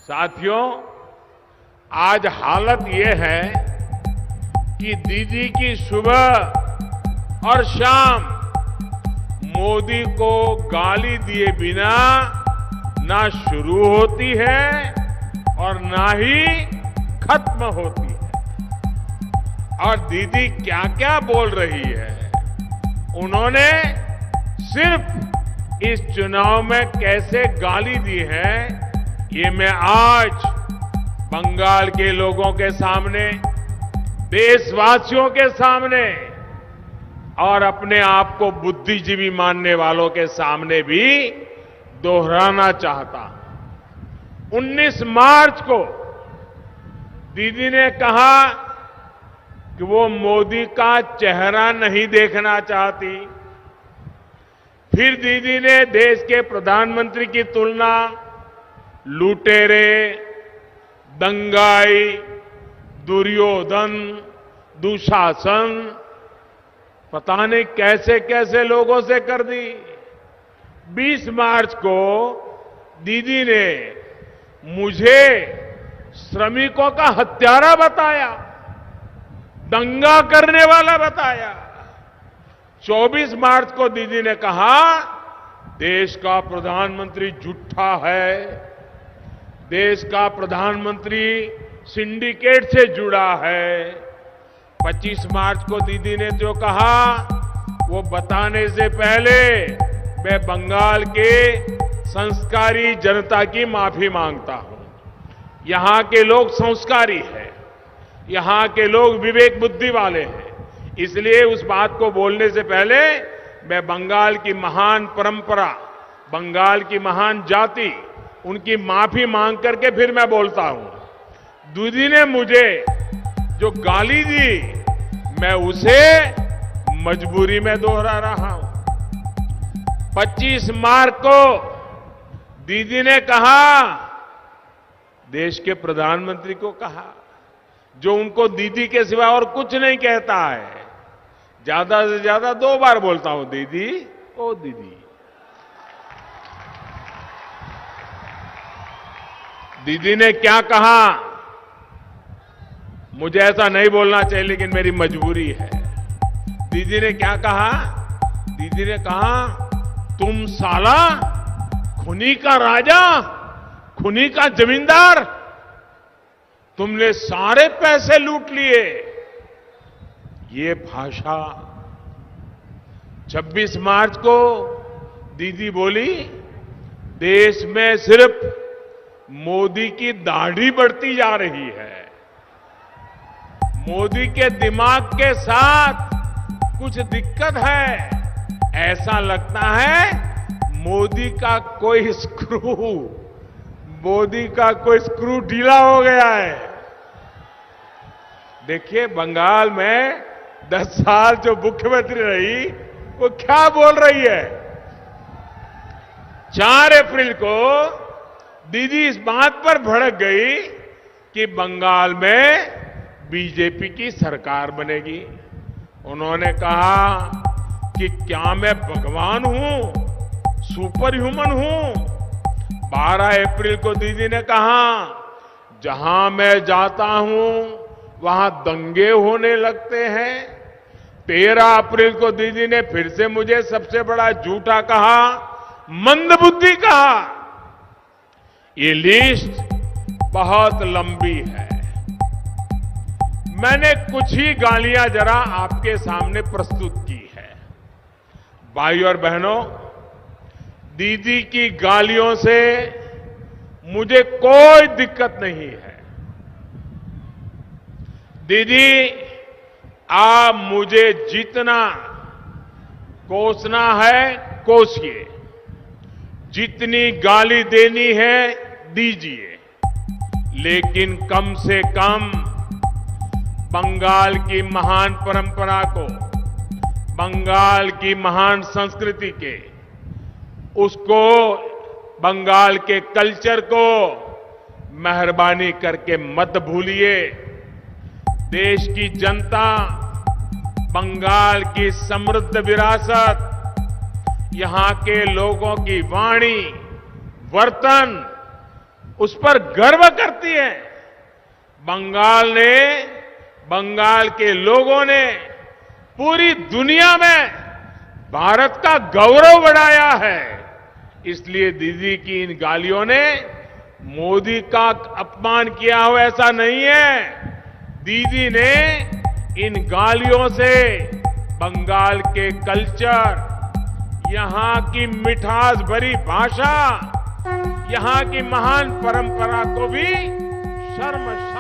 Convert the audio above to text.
साथियों, आज हालत ये है कि दीदी की सुबह और शाम मोदी को गाली दिए बिना ना शुरू होती है और ना ही खत्म होती है। और दीदी क्या क्या बोल रही है, उन्होंने सिर्फ इस चुनाव में कैसे गाली दी है, ये मैं आज बंगाल के लोगों के सामने, देशवासियों के सामने और अपने आप को बुद्धिजीवी मानने वालों के सामने भी दोहराना चाहता हूं। 19 मार्च को दीदी ने कहा कि वो मोदी का चेहरा नहीं देखना चाहती। फिर दीदी ने देश के प्रधानमंत्री की तुलना लुटेरे, दंगाई, दुर्योधन, दुशासन, पता नहीं कैसे कैसे लोगों से कर दी। 20 मार्च को दीदी ने मुझे श्रमिकों का हत्यारा बताया, दंगा करने वाला बताया। 24 मार्च को दीदी ने कहा देश का प्रधानमंत्री झूठा है, देश का प्रधानमंत्री सिंडिकेट से जुड़ा है। 25 मार्च को दीदी ने जो कहा वो बताने से पहले मैं बंगाल के संस्कारी जनता की माफी मांगता हूं। यहां के लोग संस्कारी हैं, यहां के लोग विवेक बुद्धि वाले हैं, इसलिए उस बात को बोलने से पहले मैं बंगाल की महान परंपरा, बंगाल की महान जाति, उनकी माफी मांग करके फिर मैं बोलता हूं। दीदी ने मुझे जो गाली दी, मैं उसे मजबूरी में दोहरा रहा हूं। 25 मार्च को दीदी ने कहा, देश के प्रधानमंत्री को कहा, जो उनको दीदी के सिवा और कुछ नहीं कहता है, ज्यादा से ज्यादा 2 बार बोलता हूं, दीदी, ओ दीदी। दीदी ने क्या कहा, मुझे ऐसा नहीं बोलना चाहिए लेकिन मेरी मजबूरी है। दीदी ने क्या कहा, दीदी ने कहा तुम साला खुनी का राजा, खुनी का जमींदार, तुमने सारे पैसे लूट लिए। ये भाषा 26 मार्च को दीदी बोली, देश में सिर्फ मोदी की दाढ़ी बढ़ती जा रही है, मोदी के दिमाग के साथ कुछ दिक्कत है, ऐसा लगता है मोदी का कोई स्क्रू ढीला हो गया है। देखिए, बंगाल में 10 साल जो मुख्यमंत्री रही वो क्या बोल रही है। 4 अप्रैल को दीदी इस बात पर भड़क गई कि बंगाल में बीजेपी की सरकार बनेगी। उन्होंने कहा कि क्या मैं भगवान हूं, सुपर ह्यूमन हूं। 12 अप्रैल को दीदी ने कहा, जहां मैं जाता हूं वहां दंगे होने लगते हैं। 13 अप्रैल को दीदी ने फिर से मुझे सबसे बड़ा झूठा कहा, मंदबुद्धि कहा। ये लिस्ट बहुत लंबी है, मैंने कुछ ही गालियां जरा आपके सामने प्रस्तुत की है। भाइयों और बहनों, दीदी की गालियों से मुझे कोई दिक्कत नहीं है। दीदी, आप मुझे जितना कोसना है कोसिए, जितनी गाली देनी है दीजिए, लेकिन कम से कम बंगाल की महान परंपरा को, बंगाल की महान संस्कृति के, उसको, बंगाल के कल्चर को मेहरबानी करके मत भूलिए। देश की जनता बंगाल की समृद्ध विरासत, यहां के लोगों की वाणी, वर्तन उस पर गर्व करती है। बंगाल के लोगों ने पूरी दुनिया में भारत का गौरव बढ़ाया है। इसलिए दीदी की इन गालियों ने मोदी का अपमान किया हो ऐसा नहीं है। दीदी ने इन गालियों से बंगाल के कल्चर, यहां की मिठास भरी भाषा, यहां की महान परंपरा को भी शर्मसार